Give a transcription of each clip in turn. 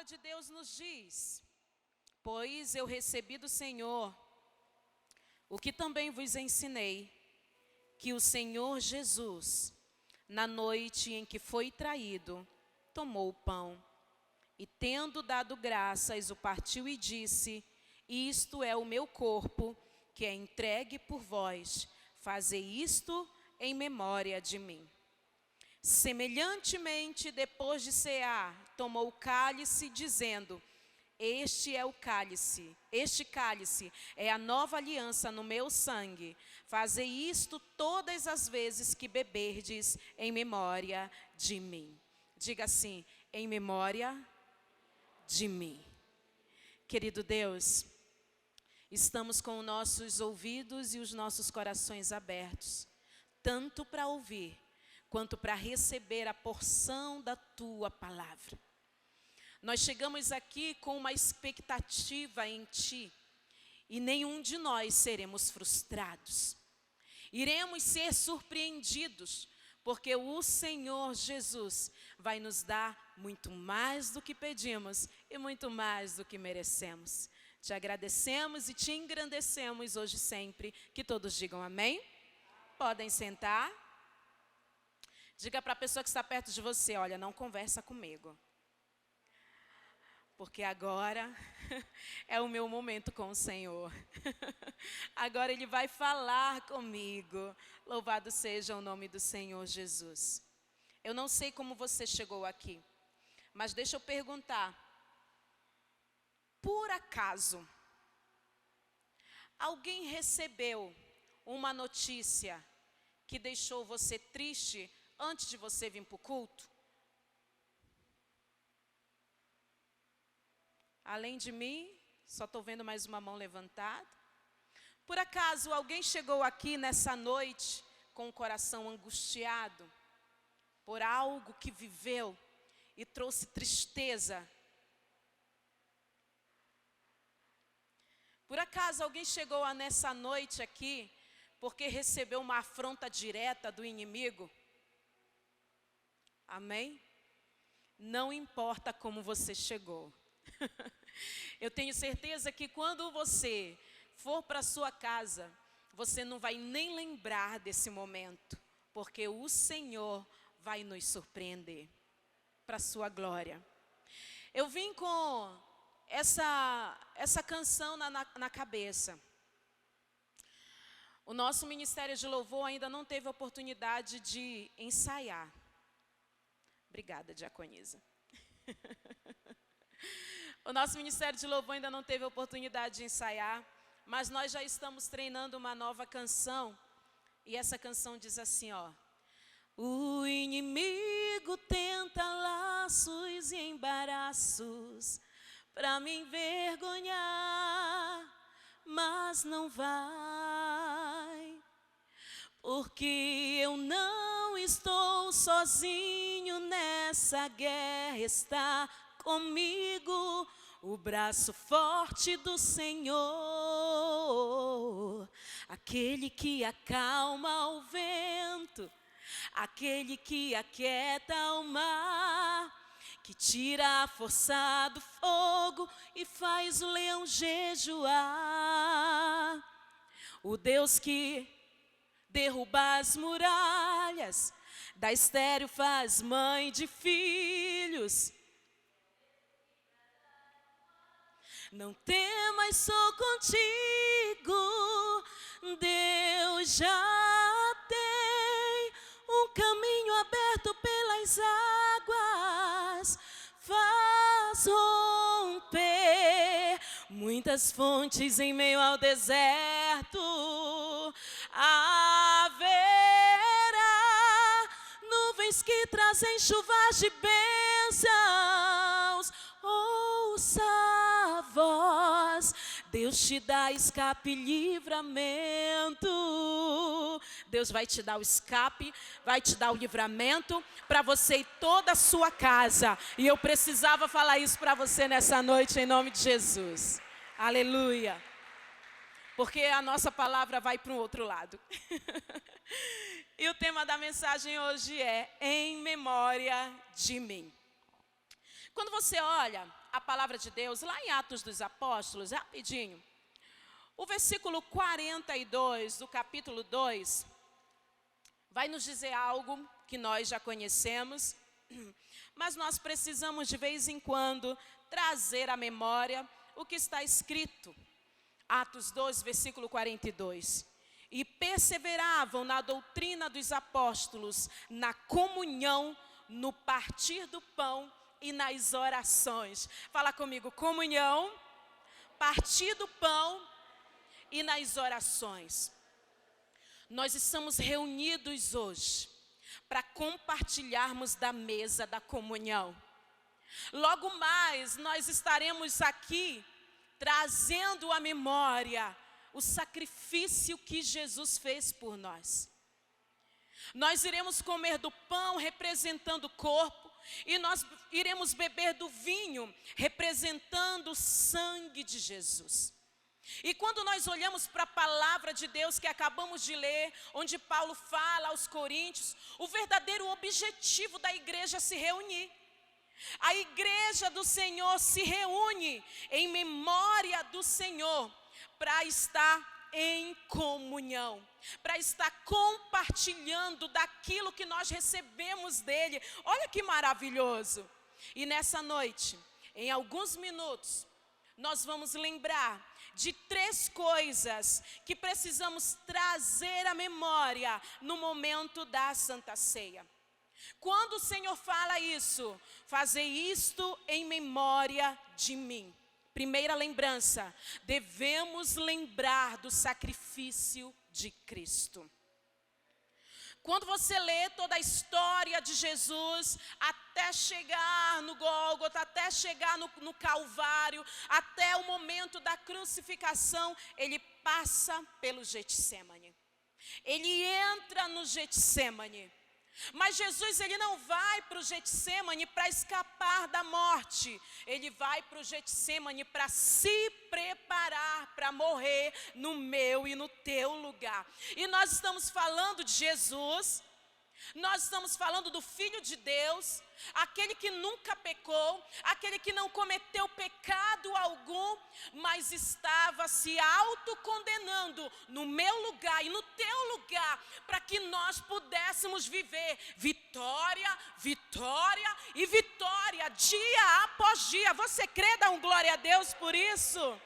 palavra de Deus nos diz: pois eu recebi do Senhor o que também vos ensinei, que o Senhor Jesus, na noite em que foi traído, tomou o pão e, tendo dado graças, o partiu e disse: isto é o meu corpo, que é entregue por vós, fazei isto em memória de mim. Semelhantemente, depois de cear, tomou o cálice, dizendo: este cálice é a nova aliança no meu sangue. Fazei isto todas as vezes que beberdes, em memória de mim. Diga assim: em memória de mim. Querido Deus, estamos com os nossos ouvidos e os nossos corações abertos, tanto para ouvir, quanto para receber a porção da Tua palavra. Nós chegamos aqui com uma expectativa em Ti, e nenhum de nós seremos frustrados. Iremos ser surpreendidos, porque o Senhor Jesus vai nos dar muito mais do que pedimos e muito mais do que merecemos. Te agradecemos e te engrandecemos hoje e sempre. Que todos digam amém. Podem sentar. Diga para a pessoa que está perto de você: olha, não conversa comigo, porque agora é o meu momento com o Senhor. Agora Ele vai falar comigo. Louvado seja o nome do Senhor Jesus. Eu não sei como você chegou aqui, mas deixa eu perguntar. Por acaso, alguém recebeu uma notícia que deixou você triste antes de você vir para o culto? Além de mim, só estou vendo mais uma mão levantada. Por acaso, alguém chegou aqui nessa noite com o coração angustiado por algo que viveu e trouxe tristeza? Por acaso, alguém chegou nessa noite aqui porque recebeu uma afronta direta do inimigo? Amém? Não importa como você chegou. Eu tenho certeza que quando você for para sua casa, você não vai nem lembrar desse momento, porque o Senhor vai nos surpreender para a sua glória. Eu vim com essa canção na cabeça. O nosso ministério de louvor ainda não teve oportunidade de ensaiar. Obrigada, diaconisa. O nosso ministério de louvor ainda não teve oportunidade de ensaiar, mas nós já estamos treinando uma nova canção. E essa canção diz assim, ó: o inimigo tenta laços e embaraços para me envergonhar, mas não vai, porque eu não estou sozinho nessa guerra, está comigo o braço forte do Senhor, aquele que acalma o vento, aquele que aquieta o mar, que tira a força do fogo e faz o leão jejuar. O Deus que derruba as muralhas, da estéril faz mãe de filhos. Não temas, sou contigo, Deus já tem um caminho aberto pelas águas, faz romper muitas fontes em meio ao deserto. Haverá nuvens que trazem chuvas de bênçãos. Ouça a voz, Deus te dá escape e livramento. Deus vai te dar o escape, vai te dar o livramento para você e toda a sua casa. E eu precisava falar isso para você nessa noite, em nome de Jesus. Aleluia. Porque a nossa palavra vai para um outro lado. E o tema da mensagem hoje é: em memória de mim. Quando você olha a palavra de Deus, lá em Atos dos Apóstolos, rapidinho, o versículo 42 do capítulo 2, vai nos dizer algo que nós já conhecemos, mas nós precisamos de vez em quando trazer à memória o que está escrito. Atos 2, versículo 42. E perseveravam na doutrina dos apóstolos, na comunhão, no partir do pão e nas orações. Fala comigo, comunhão, partir do pão e nas orações. Nós estamos reunidos hoje para compartilharmos da mesa da comunhão. Logo mais nós estaremos aqui trazendo à memória o sacrifício que Jesus fez por nós. Nós iremos comer do pão representando o corpo e nós iremos beber do vinho representando o sangue de Jesus. E quando nós olhamos para a palavra de Deus que acabamos de ler, onde Paulo fala aos Coríntios, o verdadeiro objetivo da igreja é se reunir. A igreja do Senhor se reúne em memória do Senhor para estar em comunhão, para estar compartilhando daquilo que nós recebemos dele. Olha que maravilhoso! E nessa noite, em alguns minutos, nós vamos lembrar de 3 coisas que precisamos trazer à memória no momento da Santa Ceia. Quando o Senhor fala isso, fazei isto em memória de mim. Primeira lembrança, devemos lembrar do sacrifício de Cristo. Quando você lê toda a história de Jesus, até chegar no Gólgota, até chegar no Calvário, até o momento da crucificação, ele passa pelo Getsêmani. Ele entra no Getsêmani. Mas Jesus, ele não vai para o Getsêmani para escapar da morte. Ele vai para o Getsêmani para se preparar para morrer no meu e no teu lugar. E nós estamos falando de Jesus, nós estamos falando do Filho de Deus, aquele que nunca pecou, aquele que não cometeu pecado algum, mas estava se autocondenando no meu lugar e no teu lugar, para que nós pudéssemos viver vitória, vitória e vitória, dia após dia. Você crê? Dá um glória a Deus por isso?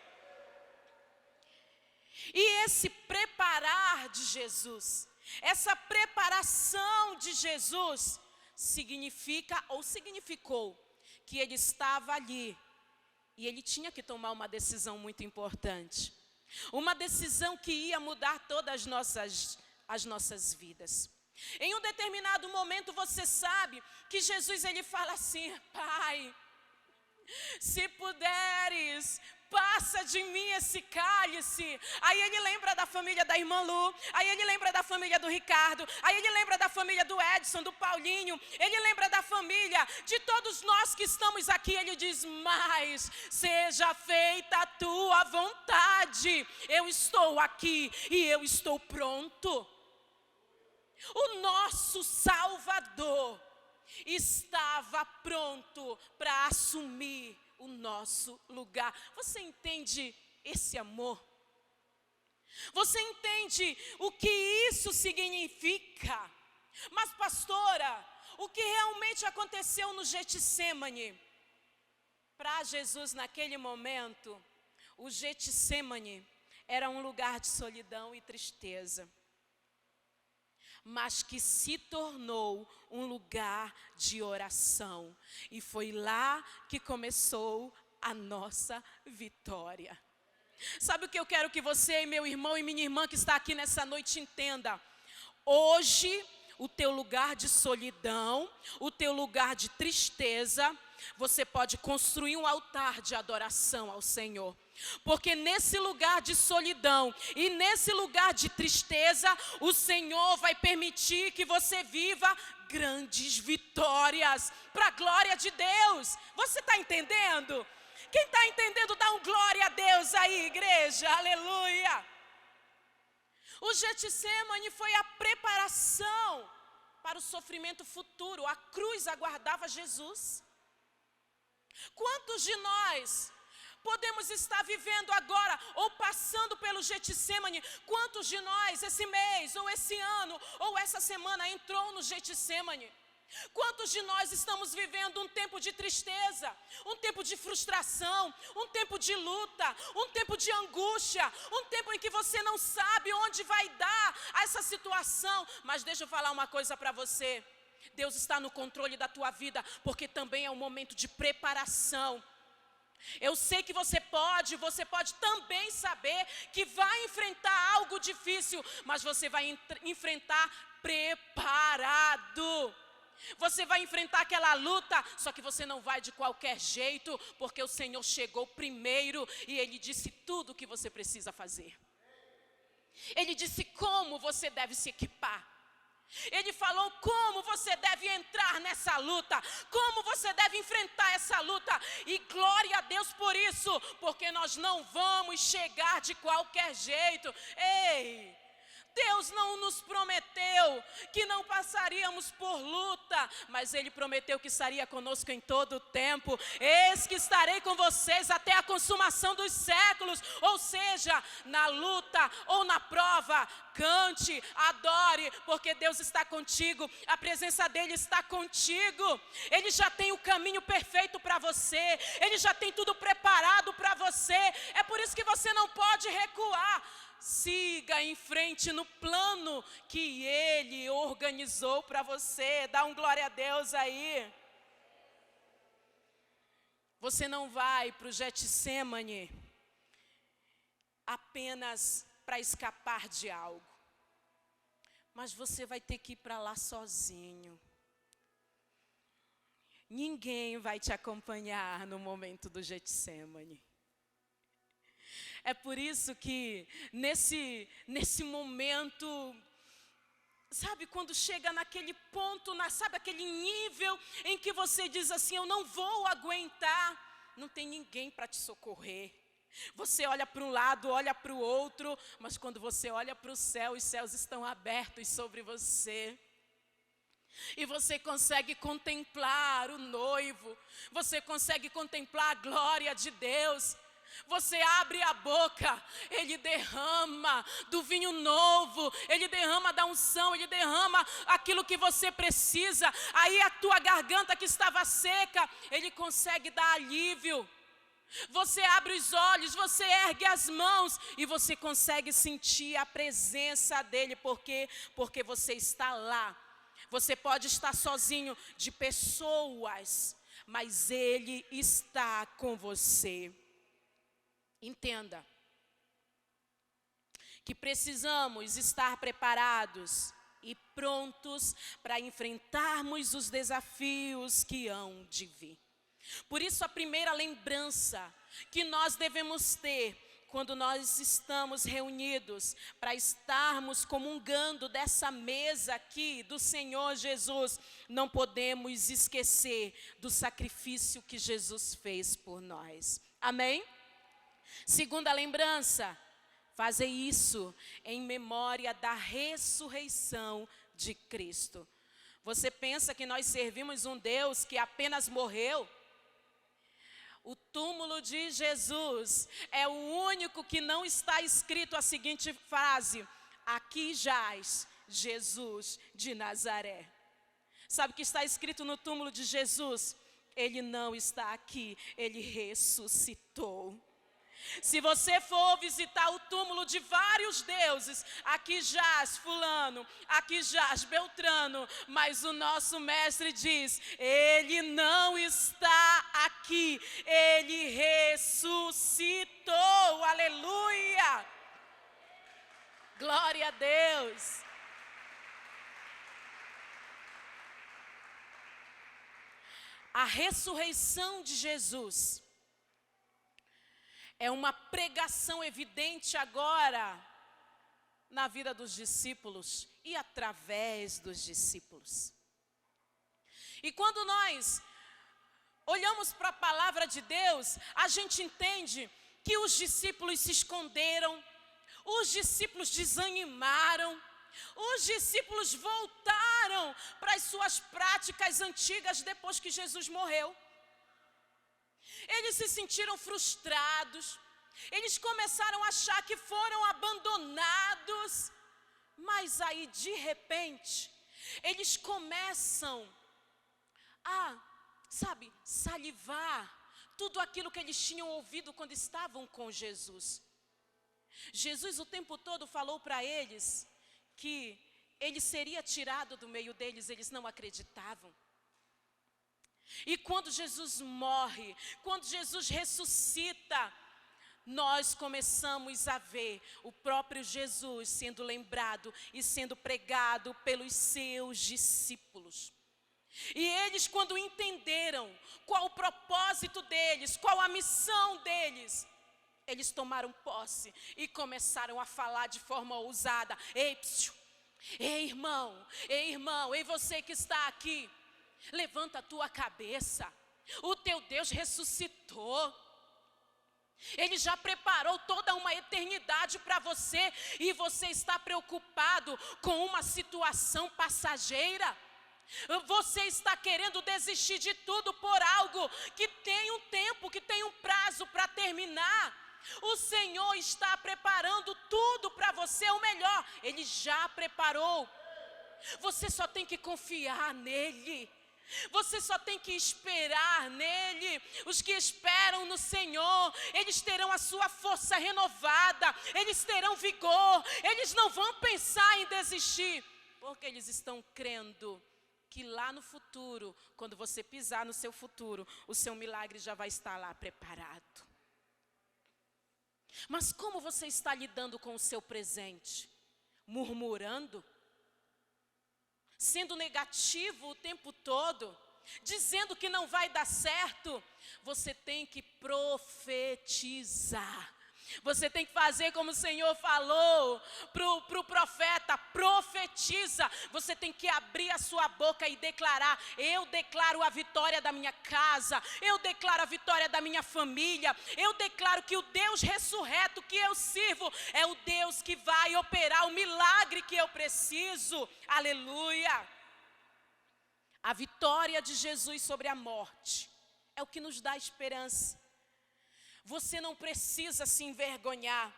E esse preparar de Jesus, essa preparação de Jesus significa ou significou que ele estava ali e ele tinha que tomar uma decisão muito importante. Uma decisão que ia mudar todas as nossas vidas. Em um determinado momento você sabe que Jesus ele fala assim: Pai, se puderes, passa de mim esse cálice. Aí ele lembra da família da irmã Lu, aí ele lembra da família do Ricardo, aí ele lembra da família do Edson, do Paulinho, ele lembra da família de todos nós que estamos aqui. Ele diz: mas seja feita a tua vontade. Eu estou aqui e eu estou pronto. O nosso Salvador estava pronto para assumir o nosso lugar. Você entende esse amor? Você entende o que isso significa? Mas pastora, o que realmente aconteceu no Getsêmani? Para Jesus naquele momento, o Getsêmani era um lugar de solidão e tristeza, mas que se tornou um lugar de oração. E foi lá que começou a nossa vitória. Sabe o que eu quero que você, meu irmão e minha irmã que está aqui nessa noite, entenda? Hoje, o teu lugar de solidão, o teu lugar de tristeza, você pode construir um altar de adoração ao Senhor. Porque nesse lugar de solidão e nesse lugar de tristeza, o Senhor vai permitir que você viva grandes vitórias para a glória de Deus. Você está entendendo? Quem está entendendo, dá um glória a Deus aí, igreja, aleluia. O Getsêmani foi a preparação para o sofrimento futuro. A cruz aguardava Jesus. Quantos de nós podemos estar vivendo agora ou passando pelo Getsemane? Quantos de nós esse mês ou esse ano ou essa semana entrou no Getsemane? Quantos de nós estamos vivendo um tempo de tristeza, um tempo de frustração, um tempo de luta, um tempo de angústia, um tempo em que você não sabe onde vai dar essa situação? Mas deixa eu falar uma coisa para você. Deus está no controle da tua vida, porque também é um momento de preparação. Eu sei que você pode também saber que vai enfrentar algo difícil, mas você vai enfrentar preparado. Você vai enfrentar aquela luta, só que você não vai de qualquer jeito, porque o Senhor chegou primeiro e Ele disse tudo o que você precisa fazer. Ele disse como você deve se equipar. Ele falou como você deve entrar nessa luta, como você deve enfrentar essa luta. E glória a Deus por isso, porque nós não vamos chegar de qualquer jeito. Ei! Deus não nos prometeu que não passaríamos por luta, mas Ele prometeu que estaria conosco em todo o tempo. Eis que estarei com vocês até a consumação dos séculos. Ou seja, na luta ou na prova, cante, adore, porque Deus está contigo, a presença dEle está contigo. Ele já tem o caminho perfeito para você, Ele já tem tudo preparado para você. É por isso que você não pode recuar. Siga em frente no plano que Ele organizou para você. Dá um glória a Deus aí. Você não vai para o Getsemane apenas para escapar de algo, mas você vai ter que ir para lá sozinho. Ninguém vai te acompanhar no momento do Getsemane. É por isso que nesse momento, sabe, quando chega naquele ponto, sabe aquele nível em que você diz assim, eu não vou aguentar, não tem ninguém para te socorrer. Você olha para um lado, olha para o outro, mas quando você olha para o céu, os céus estão abertos sobre você. E você consegue contemplar o noivo, você consegue contemplar a glória de Deus. Você abre a boca, Ele derrama do vinho novo, Ele derrama da unção, Ele derrama aquilo que você precisa. Aí a tua garganta que estava seca, Ele consegue dar alívio. Você abre os olhos, você ergue as mãos e você consegue sentir a presença dEle. Por quê? Porque você está lá. Você pode estar sozinho de pessoas, mas Ele está com você. Entenda que precisamos estar preparados e prontos para enfrentarmos os desafios que hão de vir. Por isso, a primeira lembrança que nós devemos ter quando nós estamos reunidos para estarmos comungando dessa mesa aqui do Senhor Jesus, não podemos esquecer do sacrifício que Jesus fez por nós. Amém? Segunda lembrança, fazer isso em memória da ressurreição de Cristo. Você pensa que nós servimos um Deus que apenas morreu? O túmulo de Jesus é o único que não está escrito a seguinte frase: aqui jaz Jesus de Nazaré. Sabe o que está escrito no túmulo de Jesus? Ele não está aqui, Ele ressuscitou. Se você for visitar o túmulo de vários deuses, aqui jaz fulano, aqui jaz Beltrano, mas o nosso mestre diz, Ele não está aqui, Ele ressuscitou, aleluia, glória a Deus. A ressurreição de Jesus é uma pregação evidente agora na vida dos discípulos e através dos discípulos. E quando nós olhamos para a palavra de Deus, a gente entende que os discípulos se esconderam, os discípulos desanimaram, os discípulos voltaram para as suas práticas antigas depois que Jesus morreu. Eles se sentiram frustrados. Eles começaram a achar que foram abandonados. Mas aí, de repente, eles começam a, salivar tudo aquilo que eles tinham ouvido quando estavam com Jesus. Jesus o tempo todo falou para eles que ele seria tirado do meio deles, eles não acreditavam. E quando Jesus morre, quando Jesus ressuscita, nós começamos a ver o próprio Jesus sendo lembrado e sendo pregado pelos seus discípulos. E eles, quando entenderam qual o propósito deles, qual a missão deles, eles tomaram posse e começaram a falar de forma ousada. Ei irmão, ei você que está aqui, levanta a tua cabeça, o teu Deus ressuscitou. Ele já preparou toda uma eternidade para você e você está preocupado com uma situação passageira. Você está querendo desistir de tudo por algo que tem um tempo, que tem um prazo para terminar. O Senhor está preparando tudo para você, o melhor, Ele já preparou. Você só tem que confiar nele. Você só tem que esperar nele. Os que esperam no Senhor, eles terão a sua força renovada, eles terão vigor, eles não vão pensar em desistir, porque eles estão crendo que lá no futuro, quando você pisar no seu futuro, o seu milagre já vai estar lá preparado. Mas como você está lidando com o seu presente? Murmurando? Sendo negativo o tempo todo, dizendo que não vai dar certo? Você tem que profetizar. Você tem que fazer como o Senhor falou para o profeta, profetiza. Você tem que abrir a sua boca e declarar: eu declaro a vitória da minha casa, eu declaro a vitória da minha família, eu declaro que o Deus ressurreto que eu sirvo é o Deus que vai operar o milagre que eu preciso. Aleluia! A vitória de Jesus sobre a morte é o que nos dá esperança. Você não precisa se envergonhar.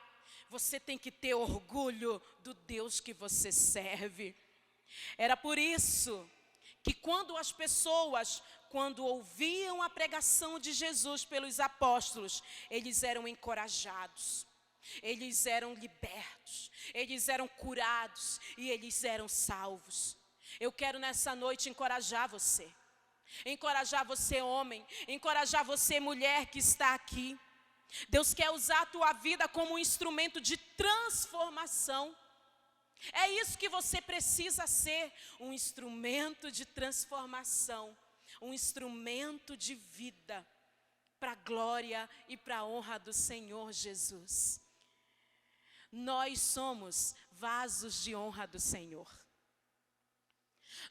Você tem que ter orgulho do Deus que você serve. Era por isso que quando as pessoas, quando ouviam a pregação de Jesus pelos apóstolos, eles eram encorajados, eles eram libertos, eles eram curados e eles eram salvos. Eu quero nessa noite encorajar você homem, encorajar você mulher que está aqui. Deus quer usar a tua vida como um instrumento de transformação. É isso que você precisa ser, um instrumento de transformação, um instrumento de vida, para a glória e para a honra do Senhor Jesus. Nós somos vasos de honra do Senhor.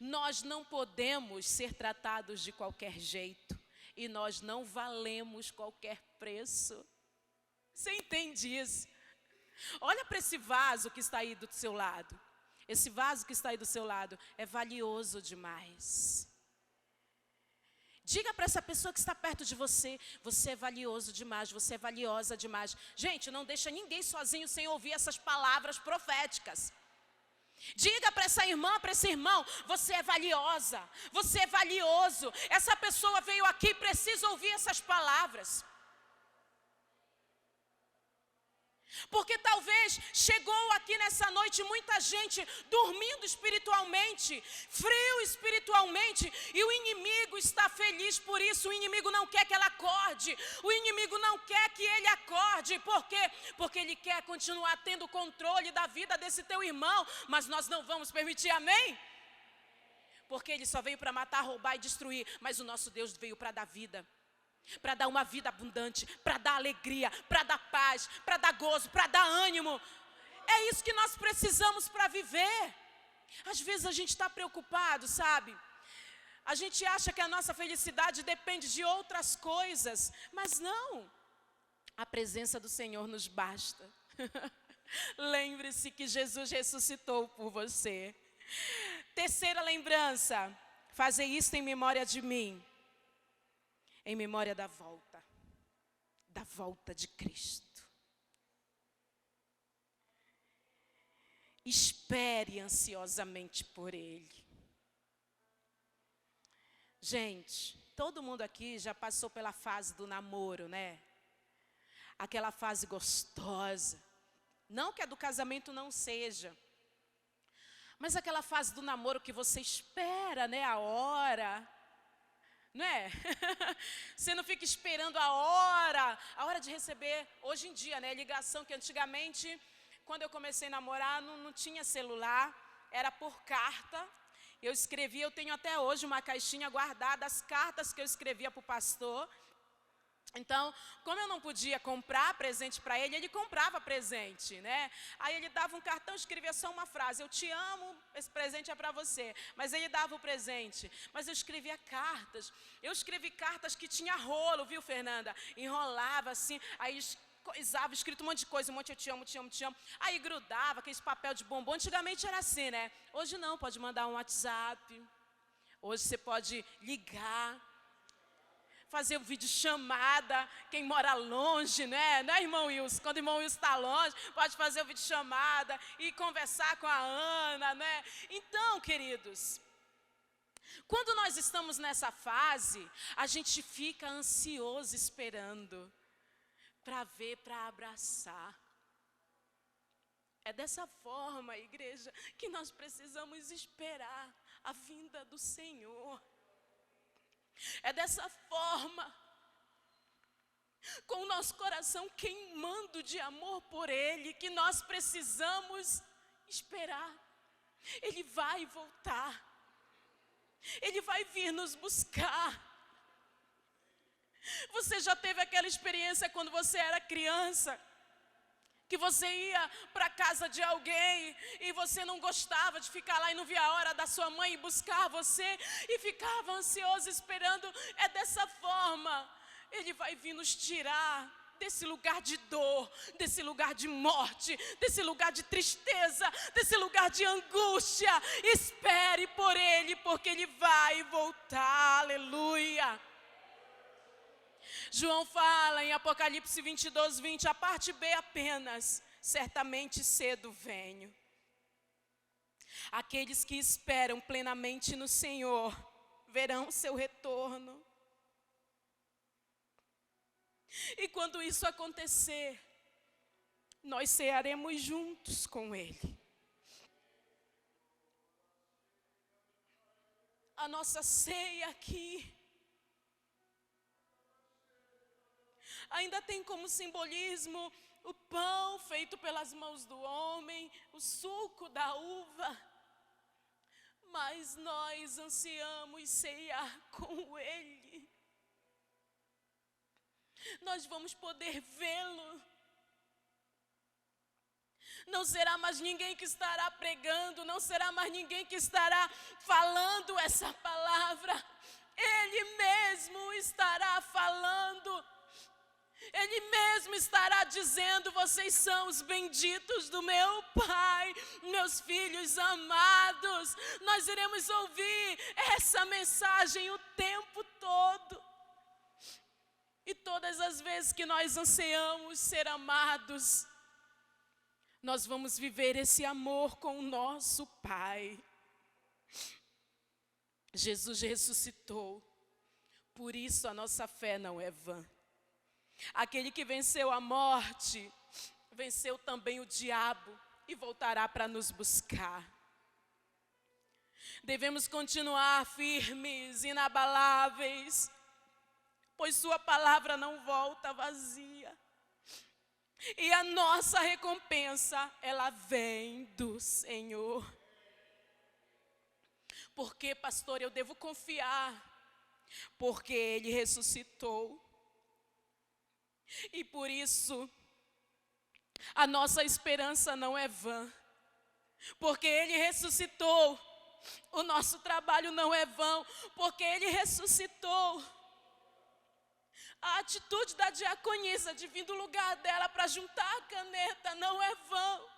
Nós não podemos ser tratados de qualquer jeito. E nós não valemos qualquer preço. Você entende isso? Olha para esse vaso que está aí do seu lado. Esse vaso que está aí do seu lado é valioso demais. Diga para essa pessoa que está perto de você: você é valioso demais, você é valiosa demais. Gente, não deixa ninguém sozinho sem ouvir essas palavras proféticas. Diga para essa irmã, para esse irmão: você é valiosa, você é valioso. Essa pessoa veio aqui e precisa ouvir essas palavras. Porque talvez chegou aqui nessa noite muita gente dormindo espiritualmente, frio espiritualmente, e o inimigo está feliz por isso. O inimigo não quer que ela acorde, o inimigo não quer que ele acorde. Por quê? Porque ele quer continuar tendo controle da vida desse teu irmão, mas nós não vamos permitir, amém? Porque ele só veio para matar, roubar e destruir, mas o nosso Deus veio para dar vida. Para dar uma vida abundante, para dar alegria, para dar paz, para dar gozo, para dar ânimo. É isso que nós precisamos para viver. Às vezes a gente está preocupado, sabe? A gente acha que a nossa felicidade depende de outras coisas, mas não. A presença do Senhor nos basta. Lembre-se que Jesus ressuscitou por você. Terceira lembrança: fazer isto em memória de mim. Em memória da volta. volta de Cristo. Espere ansiosamente por Ele. Gente, todo mundo aqui já passou pela fase do namoro, né? Aquela fase gostosa. Não que a do casamento não seja. Mas aquela fase do namoro que você espera, né, a hora, não é? Você não fica esperando a hora de receber, hoje em dia, né, ligação, que antigamente, quando eu comecei a namorar, não tinha celular, era por carta. Eu escrevia, eu tenho até hoje uma caixinha guardada, as cartas que eu escrevia para o pastor. Então, como eu não podia comprar presente para ele, ele comprava presente, né? Aí ele dava um cartão, escrevia só uma frase: eu te amo, esse presente é para você. Mas ele dava o presente. Mas eu escrevia cartas. Eu escrevi cartas que tinha rolo, viu, Fernanda? Enrolava assim, aí coisava, escrito um monte de coisa, um monte: eu te amo, te amo, te amo. Aí grudava, aquele papel de bombom. Antigamente era assim, né? Hoje não, pode mandar um WhatsApp. Hoje você pode ligar, fazer vídeo chamada, quem mora longe, né? Não é, irmão Wilson? Quando o irmão Wilson está longe, pode fazer o vídeo chamada e conversar com a Ana, né? Então, queridos, quando nós estamos nessa fase, a gente fica ansioso esperando para ver, para abraçar. É dessa forma, igreja, que nós precisamos esperar a vinda do Senhor. É dessa forma, com o nosso coração queimando de amor por Ele, que nós precisamos esperar. Ele vai voltar. Ele vai vir nos buscar. Você já teve aquela experiência quando você era criança, que você ia para a casa de alguém e você não gostava de ficar lá e não via a hora da sua mãe buscar você e ficava ansioso esperando? É dessa forma. Ele vai vir nos tirar desse lugar de dor, desse lugar de morte, desse lugar de tristeza, desse lugar de angústia. Espere por Ele, porque Ele vai voltar. Aleluia. João fala em Apocalipse 22, 20, a parte B apenas: certamente cedo venho. Aqueles que esperam plenamente no Senhor verão seu retorno. E quando isso acontecer, nós cearemos juntos com Ele. A nossa ceia aqui ainda tem como simbolismo o pão feito pelas mãos do homem, o suco da uva. Mas nós ansiamos ceiar com Ele. Nós vamos poder vê-lo. Não será mais ninguém que estará pregando, não será mais ninguém que estará falando essa palavra. Ele mesmo estará falando. Ele mesmo estará dizendo: vocês são os benditos do meu Pai, meus filhos amados. Nós iremos ouvir essa mensagem o tempo todo. E todas as vezes que nós ansiamos ser amados, nós vamos viver esse amor com o nosso Pai. Jesus ressuscitou, por isso a nossa fé não é vã. Aquele que venceu a morte, venceu também o diabo e voltará para nos buscar. Devemos continuar firmes, inabaláveis, pois sua palavra não volta vazia. E a nossa recompensa, ela vem do Senhor. Porque, pastor, eu devo confiar, porque Ele ressuscitou. E por isso, a nossa esperança não é vã, porque Ele ressuscitou. O nosso trabalho não é vão, porque Ele ressuscitou. A atitude da diaconisa de vir do lugar dela para juntar a caneta não é vão,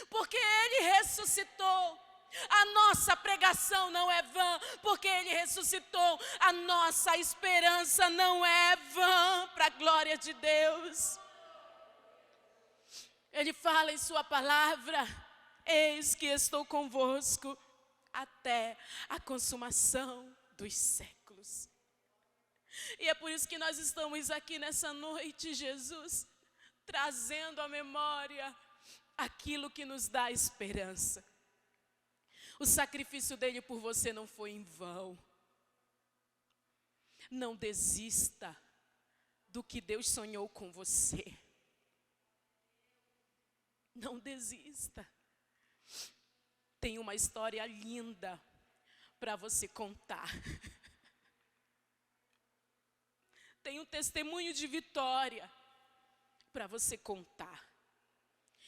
porque Ele ressuscitou. A nossa pregação não é vã, porque Ele ressuscitou. A nossa esperança não é vã, para a glória de Deus. Ele fala em sua palavra: eis que estou convosco até a consumação dos séculos. E é por isso que nós estamos aqui nessa noite, Jesus, trazendo à memória aquilo que nos dá esperança. O sacrifício dele por você não foi em vão. Não desista do que Deus sonhou com você. Não desista. Tem uma história linda para você contar. Tem um testemunho de vitória para você contar.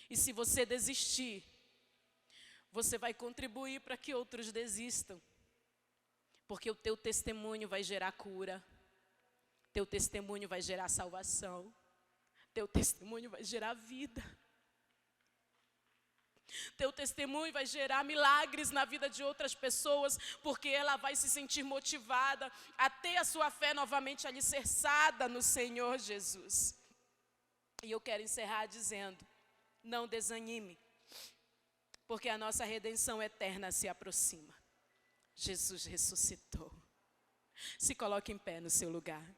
E se você desistir, você vai contribuir para que outros desistam. Porque o teu testemunho vai gerar cura. Teu testemunho vai gerar salvação. Teu testemunho vai gerar vida. Teu testemunho vai gerar milagres na vida de outras pessoas, porque ela vai se sentir motivada a ter a sua fé novamente alicerçada no Senhor Jesus. E eu quero encerrar dizendo: não desanime, porque a nossa redenção eterna se aproxima. Jesus ressuscitou. Se coloque em pé no seu lugar.